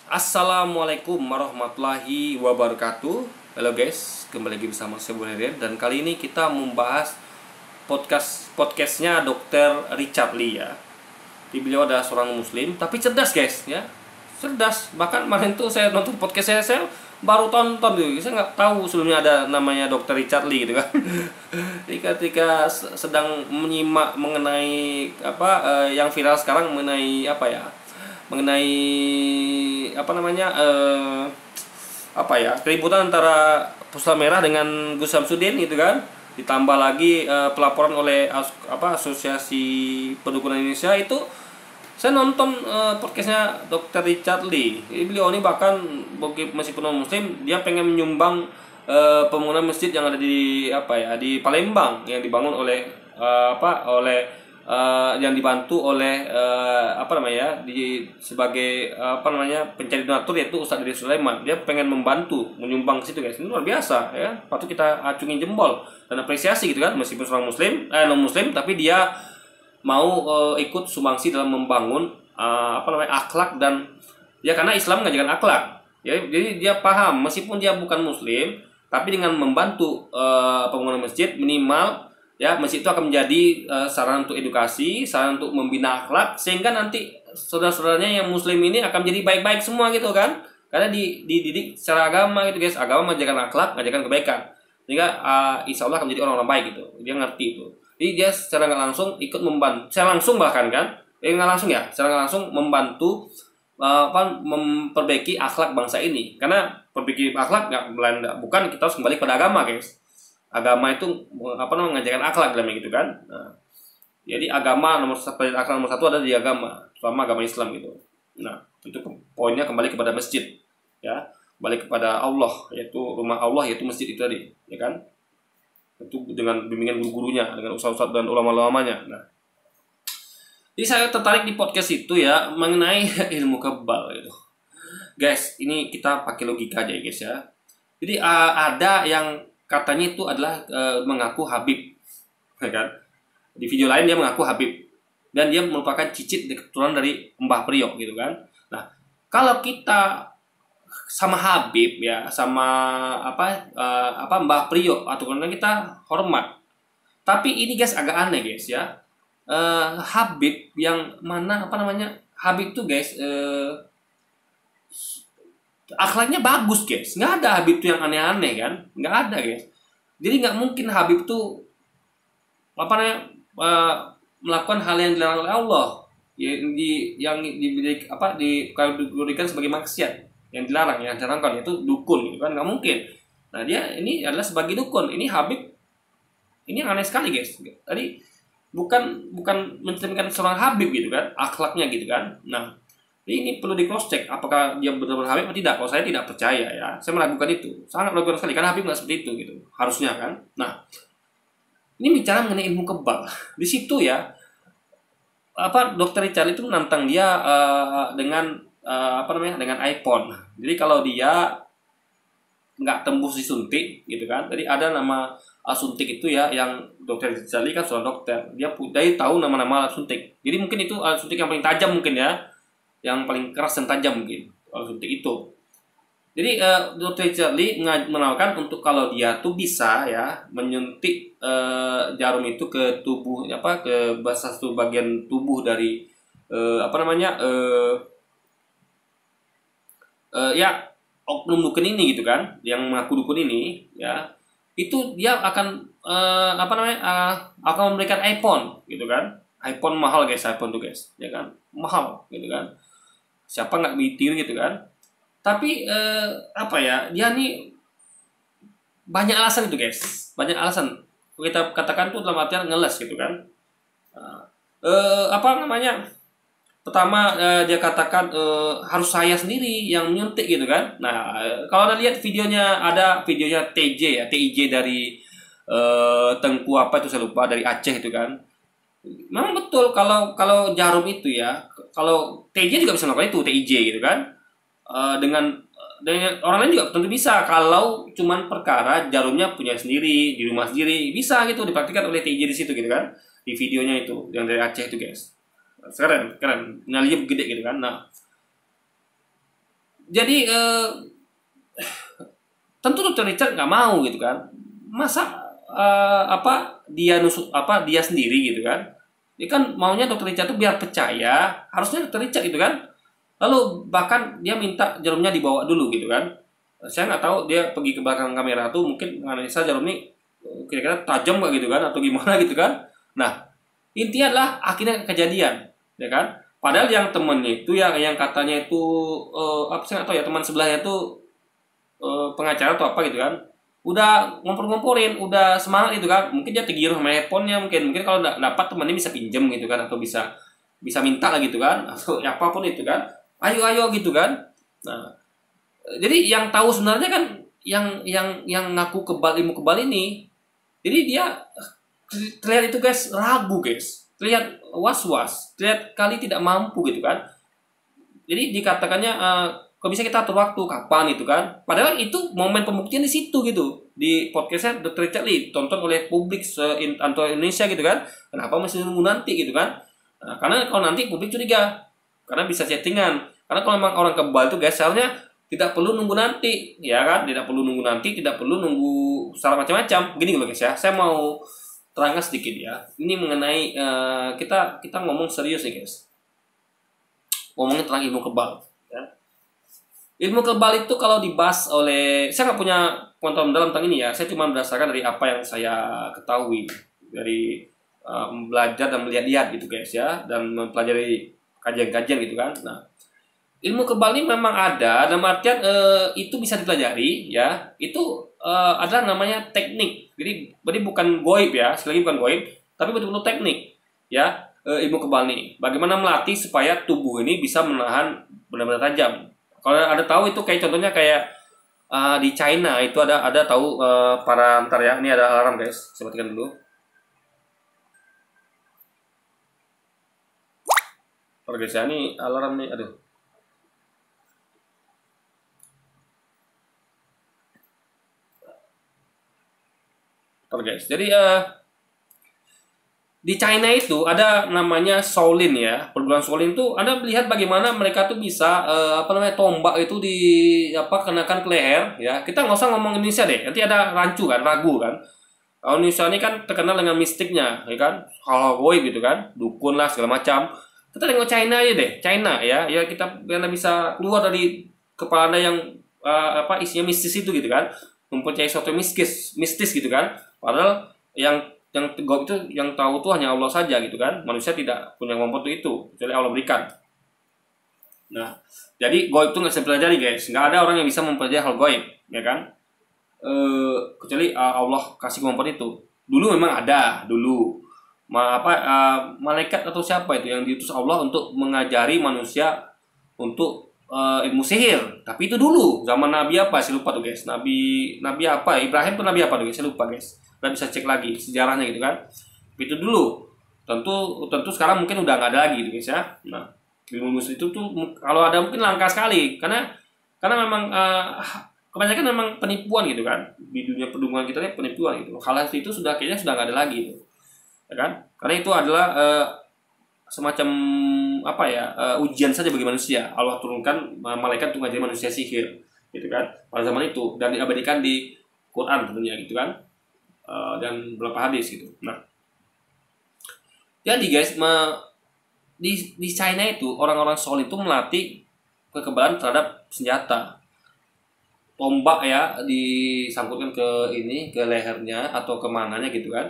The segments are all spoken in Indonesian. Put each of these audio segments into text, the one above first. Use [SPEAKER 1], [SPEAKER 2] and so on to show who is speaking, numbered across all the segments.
[SPEAKER 1] Assalamualaikum warahmatullahi wabarakatuh. Halo guys, kembali lagi bersama saya Bu Herian. Dan kali ini kita membahas podcastnya Dr. Richard Lee ya. Beliau adalah seorang muslim, tapi cerdas guys ya. Cerdas. Bahkan kemarin tuh saya nonton podcast saya baru tonton tuh. Saya nggak tahu sebelumnya ada namanya Dr. Richard Lee gitu kan. Jadi ketika sedang menyimak mengenai yang viral sekarang mengenai mengenai keributan antara Pusat Merah dengan Gus Samsudin gitu kan, ditambah lagi pelaporan oleh Asosiasi Pendukunan Indonesia. Itu saya nonton podcastnya Dr. Richard Lee. Jadi beliau ini bahkan meskipun non muslim, dia pengen menyumbang pembangunan masjid yang ada di Palembang yang dibangun oleh yang dibantu oleh sebagai pencari donatur, yaitu Ustadz Dede Sulaiman. Dia pengen membantu menyumbang situ guys. Ini luar biasa ya, patut kita acungin jempol dan apresiasi gitu kan. Meskipun seorang muslim non muslim, tapi dia mau ikut sumbangsi dalam membangun akhlak, dan ya karena Islam mengajarkan akhlak ya. Jadi dia paham meskipun dia bukan muslim, tapi dengan membantu pembangunan masjid, minimal ya masjid itu akan menjadi sarana untuk edukasi, sarana untuk membina akhlak, sehingga nanti saudara-saudaranya yang muslim ini akan menjadi baik-baik semua gitu kan. Karena dididik secara agama gitu guys. Agama mengajarkan akhlak, mengajarkan kebaikan, sehingga insya Allah akan menjadi orang-orang baik gitu. Dia ngerti itu. Jadi dia secara nggak langsung ikut membantu, secara langsung bahkan kan, nggak langsung ya, secara nggak langsung membantu memperbaiki akhlak bangsa ini. Karena perbaiki akhlak bukan kita harus kembali pada agama guys. Agama itu mengajarkan akhlak dalamnya gitu kan. Nah, jadi agama akhlak nomor satu ada di agama, terutama agama Islam gitu. Nah, itu poinnya kembali kepada masjid ya, kembali kepada Allah, yaitu rumah Allah, yaitu masjid itu tadi ya kan. Itu dengan bimbingan guru-gurunya, dengan ustaz-ustaz dan ulama-ulamanya. Nah, jadi saya tertarik di podcast itu ya mengenai ilmu kebal gitu. Guys, ini kita pakai logika aja ya guys ya. Jadi ada yang katanya itu adalah mengaku Habib, ya kan? Di video lain dia mengaku Habib, dan dia merupakan cicit keturunan dari Mbah Priok gitu kan. Nah, kalau kita sama Habib ya, sama Mbah Priok atau karena kita hormat. Tapi ini guys agak aneh guys ya. Habib yang mana Habib tuh guys akhlaknya bagus guys. Nggak ada Habib tuh yang aneh-aneh kan, nggak ada guys. Jadi nggak mungkin Habib tuh melakukan hal yang dilarang oleh Allah, yang diberikan sebagai maksiat, yang dilarang, yang dilarangkan, yaitu dukun gitu kan. Nggak mungkin. Nah, dia ini adalah sebagai dukun. Ini Habib ini aneh sekali guys. Tadi bukan mencerminkan seorang Habib gitu kan, akhlaknya gitu kan. Nah, ini perlu di cross check apakah dia benar-benar Habib atau tidak. Kalau saya tidak percaya ya, saya meragukan itu, sangat meragukan sekali, karena Habib nggak seperti itu gitu harusnya kan. Nah, ini bicara mengenai ilmu kebal di situ ya. Dokter Richard itu menantang dia dengan dengan iPhone. Jadi kalau dia nggak tembus disuntik gitu kan. Jadi ada nama suntik itu ya, yang Dokter Richard kan seorang dokter, dia tahu nama-nama alat suntik. Jadi mungkin itu alat suntik yang paling tajam mungkin ya, yang paling keras dan tajam mungkin alat suntik itu. Jadi Dr. Richard Lee menawarkan untuk kalau dia tuh bisa ya menyuntik jarum itu ke tubuh ke satu bagian tubuh dari oknum dukun ini gitu kan, yang mengaku dukun ini ya, itu dia akan akan memberikan iPhone gitu kan. iPhone mahal guys, iPhone tuh guys ya kan, mahal gitu kan. Siapa nggak ditiru gitu kan. Tapi dia nih banyak alasan itu guys, banyak alasan. Kita katakan tuh dalam artian ngeles gitu kan. Pertama dia katakan harus saya sendiri yang menyuntik gitu kan. Nah, kalau Anda lihat videonya, ada videonya TIJ dari Tengku itu saya lupa, dari Aceh itu kan. Memang betul kalau jarum itu ya, kalau TIJ juga bisa melakukan itu, TIJ gitu kan. Dengan orang lain juga tentu bisa. Kalau cuman perkara jarumnya punya sendiri, di rumah sendiri, bisa gitu dipraktikkan oleh TIJ di situ gitu kan. Di videonya itu yang dari Aceh itu guys. Keren, nyalinya gede gitu kan. Nah, Jadi tentu Dr. Richard nggak mau gitu kan. Masa apa dia nusuk apa dia sendiri gitu kan. Dia kan maunya Dr. Richard tuh biar percaya, harusnya Dr. Richard gitu kan. Lalu bahkan dia minta jarumnya dibawa dulu gitu kan. Saya nggak tahu dia pergi ke belakang kamera tuh mungkin analisa jarum ini kira-kira tajam nggak gitu kan atau gimana gitu kan. Nah, intinya adalah akhirnya kejadian, ya kan? Padahal yang temennya itu yang katanya itu apa sih nggak tahu ya teman sebelahnya itu pengacara atau apa gitu kan. Udah ngompor-ngomporin, udah semangat gitu kan. Mungkin dia tergiur sama handphonenya mungkin kalau nggak dapat temannya bisa pinjem gitu kan atau bisa minta lah gitu kan atau ya apapun itu kan. Ayo gitu kan. Nah, jadi yang tahu sebenarnya kan yang ngaku kebal ilmu kebal ini. Jadi dia terlihat itu guys ragu guys, terlihat was-was, terlihat kali tidak mampu gitu kan. Jadi dikatakannya kok bisa kita atur waktu kapan itu kan. Padahal itu momen pembuktian di situ gitu. Di podcastnya Dr. Richard Lee tonton oleh publik se-Anto Indonesia gitu kan. Kenapa masih nunggu nanti gitu kan? Nah, karena kalau nanti publik curiga karena bisa settingan. Karena kalau memang orang kebal itu guys seharusnya tidak perlu nunggu nanti, ya kan? Tidak perlu nunggu nanti, tidak perlu nunggu salah macam-macam. Gini guys ya, saya mau terangkan sedikit ya. Ini mengenai kita ngomong serius nih guys. Ngomongin tentang ilmu kebal. Ya. Ilmu kebal itu kalau dibahas oleh, saya nggak punya pengetahuan dalam tentang ini ya. Saya cuma berdasarkan dari apa yang saya ketahui dari belajar dan melihat-lihat gitu guys ya, dan mempelajari kajian-kajian gitu kan. Nah, ilmu kebal ini memang ada, dalam artian itu bisa dipelajari ya. Itu adalah namanya teknik. Jadi bukan goib ya, sekali lagi bukan goib, tapi betul-betul teknik ya. Ilmu kebal nih, bagaimana melatih supaya tubuh ini bisa menahan benda-benda tajam. Kalau ada tahu itu kayak contohnya kayak di China itu ada tahu para ntar ya. Ini ada alarm guys, saya matikan dulu. Oke guys ya, ini alarm nih, aduh. Oke guys, jadi di China itu ada namanya Shaolin ya, perguruan Shaolin itu Anda melihat bagaimana mereka tuh bisa apa namanya tombak itu di apa kenakan ke leher ya. Kita nggak usah ngomong Indonesia deh, nanti ada rancu kan, ragu kan. Kalau Indonesia ini kan terkenal dengan mistiknya, ya kan, hal-hal goib gitu kan, dukun lah segala macam. Kita tengok China aja deh, China ya kita karena bisa keluar dari kepala Anda yang apa isinya mistis itu gitu kan, mempercayai sesuatu mistis gitu kan. Padahal yang goib itu yang tahu tuh hanya Allah saja gitu kan, manusia tidak punya kemampuan itu kecuali Allah berikan. Nah, jadi goib itu nggak bisa dipelajari guys, nggak ada orang yang bisa mempelajari hal goib ya kan, kecuali Allah kasih kemampuan itu. Dulu memang ada dulu malaikat atau siapa itu yang diutus Allah untuk mengajari manusia untuk ilmu sihir, tapi itu dulu zaman Nabi apa saya lupa tuh guys, Nabi apa Ibrahim tuh Nabi apa tuh guys, saya lupa guys. Kita bisa cek lagi sejarahnya gitu kan. Itu dulu. Tentu sekarang mungkin udah nggak ada lagi gitu guys ya. Nah, ilmu itu tuh kalau ada mungkin langka sekali karena memang kebanyakan memang penipuan gitu kan. Di dunia perdukungan kita ini penipuan gitu. Hal itu kayaknya sudah nggak ada lagi gitu. Ya kan? Karena itu adalah semacam apa ya? Ujian saja bagi manusia. Allah turunkan malaikat untuk ngajari manusia sihir gitu kan. Pada zaman itu dan diabadikan di Quran tentunya gitu kan. Dan beberapa hadis gitu. Nah, jadi guys, di China itu orang-orang Shaolin itu melatih kekebalan terhadap senjata, tombak ya disangkutkan ke lehernya atau ke mananya gitu kan.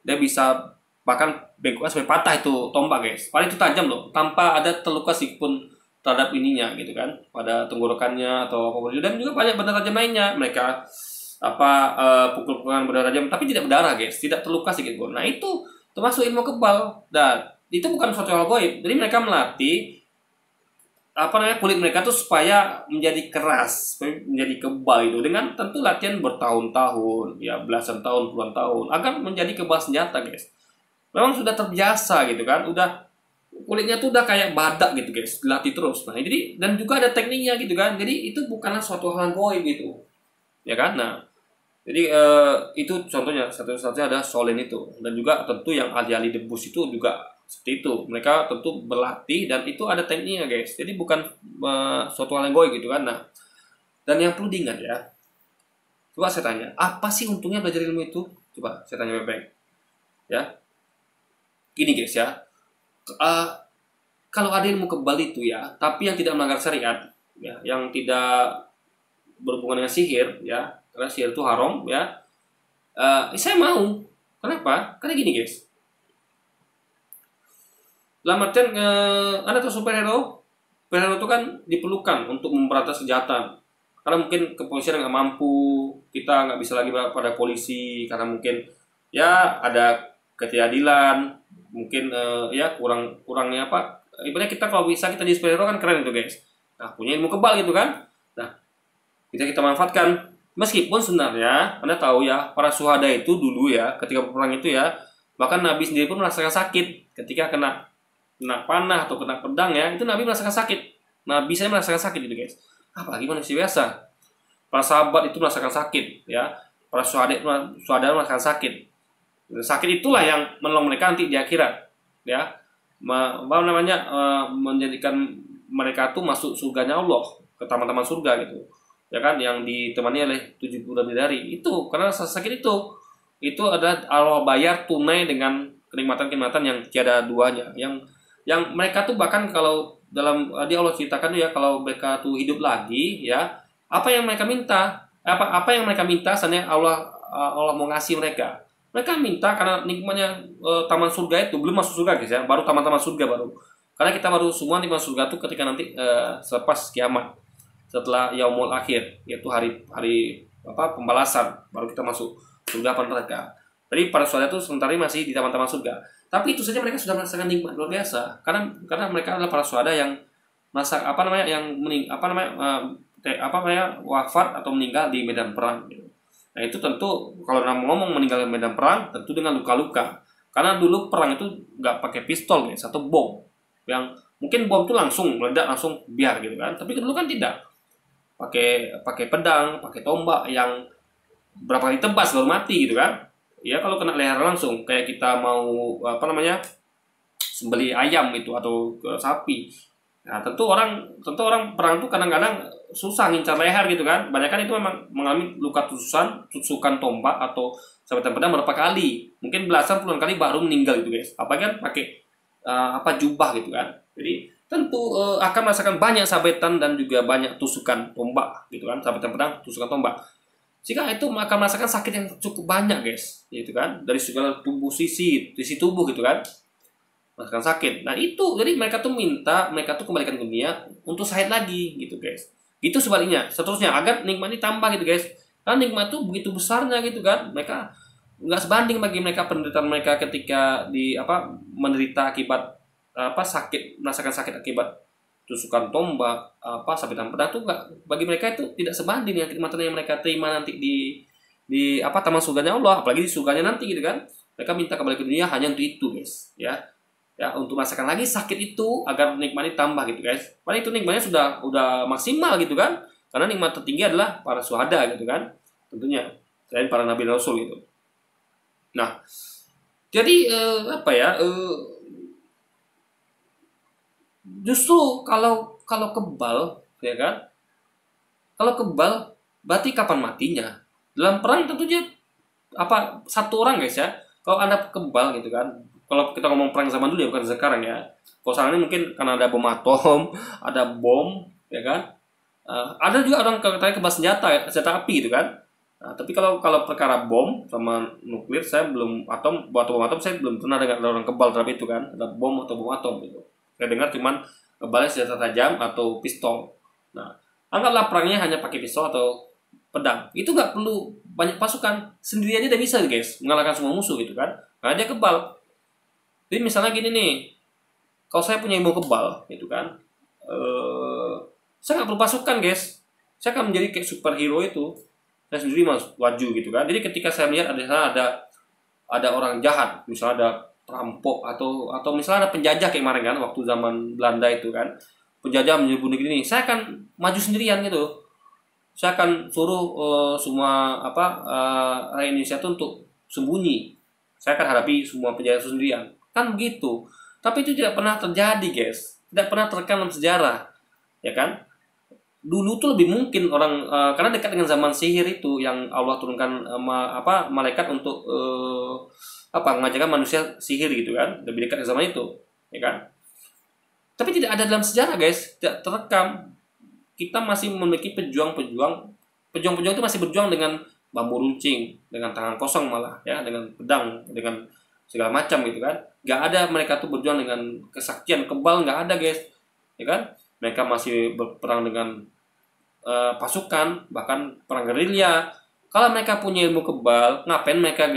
[SPEAKER 1] Dia bisa bahkan bengkoknya sampai patah itu tombak guys. Paling itu tajam loh, tanpa ada terluka sedikitpun terhadap ininya gitu kan, pada tenggorokannya atau apa dan juga banyak benda tajam lainnya. Mereka pukul-pukulan berdarah tajam tapi tidak berdarah guys, tidak terluka sedikit pun. Nah itu termasuk ilmu kebal dan itu bukan suatu hal goib. Jadi mereka melatih kulit mereka tuh supaya menjadi keras, menjadi kebal itu dengan tentu latihan bertahun-tahun ya, belasan tahun, puluhan tahun agar menjadi kebal senjata guys. Memang sudah terbiasa gitu kan, udah kulitnya tuh udah kayak badak gitu guys, dilatih terus. Nah jadi dan juga ada tekniknya gitu kan, jadi itu bukanlah suatu hal goib gitu ya kan. Nah jadi itu contohnya satu-satunya ada Shaolin itu, dan juga tentu yang ahli-ahli debus itu juga Seperti itu. Mereka tentu berlatih dan itu ada tekniknya guys. Jadi bukan suatu hal yang goy gitu kan. Nah, dan yang perlu diingat ya. Coba saya tanya, apa sih untungnya belajar ilmu itu? Coba saya tanya baik-baik. Ya. Gini guys ya. Eh, Kalau ada ilmu kebal itu ya, tapi yang tidak melanggar syariat, ya, yang tidak berhubungan dengan sihir, ya, karena sihir itu haram, ya, saya mau. Kenapa? Karena gini guys, dalam artian Anda tahu superhero, superhero itu kan diperlukan untuk memberantas kejahatan. Karena mungkin kepolisian nggak mampu, kita nggak bisa lagi pada polisi karena mungkin ya ada ketidakadilan, mungkin ya kurangnya apa? Ibaratnya kita kalau bisa kita di superhero kan keren itu guys. Nah punya ilmu kebal gitu kan. Nah kita manfaatkan. Meskipun sebenarnya Anda tahu ya para syuhada itu dulu ya ketika perang itu ya bahkan Nabi sendiri pun merasakan sakit ketika kena panah atau kena pedang ya itu Nabi merasakan sakit. Nabi saya merasakan sakit itu guys. Apalagi manusia biasa. Para sahabat itu merasakan sakit ya. Para syuhada merasakan sakit. Sakit itulah yang menolong mereka nanti di akhirat ya. Apa namanya menjadikan mereka tuh masuk surganya Allah ke taman-taman surga gitu ya kan yang ditemani oleh 70 bidadari itu karena sakit itu adalah Allah bayar tunai dengan kenikmatan-kenikmatan yang tiada duanya yang mereka tuh bahkan kalau dalam di Allah ceritakan tuh ya kalau mereka tuh hidup lagi ya apa yang mereka minta apa yang mereka minta seandainya Allah mau ngasih mereka minta karena nikmatnya taman surga itu belum masuk surga guys ya baru taman-taman surga baru karena kita baru semua nikmat surga itu ketika nanti selepas kiamat setelah yaumul akhir yaitu hari pembalasan baru kita masuk surga apa neraka. Jadi para saudara itu sementara masih di taman-taman surga tapi itu saja mereka sudah merasakan nikmat luar biasa karena mereka adalah para saudara yang masa wafat atau meninggal di medan perang gitu. Nah itu tentu kalau ngomong meninggal di medan perang tentu dengan luka-luka karena dulu perang itu nggak pakai pistol guys atau bom yang mungkin bom itu langsung meledak langsung biar gitu kan tapi dulu kan tidak pakai pedang pakai tombak yang berapa kali tebas baru mati gitu kan ya kalau kena leher langsung kayak kita mau sembeli ayam itu atau sapi. Nah, tentu orang perang itu kadang-kadang susah ngincar leher gitu kan. Banyak kan itu memang mengalami luka tusukan tombak atau sabetan pedang berapa kali. Mungkin belasan puluhan kali baru meninggal gitu guys. Apalagi kan pakai jubah gitu kan. Jadi tentu akan merasakan banyak sabetan dan juga banyak tusukan tombak gitu kan. Sabetan pedang, tusukan tombak. Jika itu akan merasakan sakit yang cukup banyak guys. Gitu kan. Dari segala sisi tubuh gitu kan. Merasakan sakit. Nah itu jadi mereka tuh kembalikan ke dunia untuk syahid lagi gitu guys. Gitu sebaliknya seterusnya agar nikmat ini tambah gitu guys. Karena nikmat tuh begitu besarnya gitu kan. Mereka nggak sebanding bagi mereka penderitaan mereka ketika menderita akibat merasakan sakit akibat tusukan tombak sabetan pedang tuh nggak bagi mereka itu tidak sebanding dengan kenikmatan yang mereka terima nanti di taman surganya Allah apalagi di surganya nanti gitu kan. Mereka minta kembali ke dunia hanya untuk itu guys ya untuk merasakan lagi sakit itu agar nikmatnya tambah gitu guys. Padahal itu nikmatnya udah maksimal gitu kan. Karena nikmat tertinggi adalah para syuhada gitu kan. Tentunya selain para nabi dan rasul gitu. Nah, jadi justru kalau kebal ya kan. Kalau kebal berarti kapan matinya? Dalam perang tentunya satu orang guys ya. Kalau Anda kebal gitu kan. Kalau kita ngomong perang zaman dulu ya bukan sekarang ya. Kalau sekarang ini mungkin karena ada bom atom, ada bom, ya kan. Ada juga orang katanya kebal senjata api gitu kan. Nah, tapi kalau perkara bom sama nuklir saya belum bom atom saya belum pernah dengar ada orang kebal terhadap itu kan. Ada bom atau bom atom gitu. Saya dengar cuman kebalnya senjata tajam atau pistol. Nah, anggaplah perangnya hanya pakai pistol atau pedang. Itu nggak perlu banyak pasukan, sendiri aja udah bisa guys mengalahkan semua musuh gitu kan. Karena dia kebal. Jadi misalnya gini nih, kalau saya punya ilmu kebal, gitu kan, saya nggak perlu pasukan guys, saya akan menjadi kayak superhero itu, saya sendiri maju gitu kan. Jadi ketika saya melihat ada orang jahat, misalnya ada perampok atau misalnya ada penjajah kayak kemarin kan, waktu zaman Belanda itu kan, penjajah menyerbu negeri ini, saya akan maju sendirian gitu, saya akan suruh semua rakyat Indonesia itu untuk sembunyi, saya akan hadapi semua penjajah itu sendirian. Kan begitu. Tapi itu tidak pernah terjadi, guys. Tidak pernah terekam dalam sejarah, ya kan? Dulu tuh lebih mungkin orang karena dekat dengan zaman sihir itu yang Allah turunkan malaikat untuk mengajarkan manusia sihir gitu kan, lebih dekat dengan zaman itu, ya kan? Tapi tidak ada dalam sejarah, guys, tidak terekam. Kita masih memiliki pejuang-pejuang itu masih berjuang dengan bambu runcing, dengan tangan kosong malah, ya, dengan pedang, dengan segala macam gitu kan. Gak ada mereka tuh berjuang dengan kesaktian kebal, nggak ada, guys, ya kan. Mereka masih berperang dengan pasukan, bahkan perang gerilya. Kalau mereka punya ilmu kebal, ngapain mereka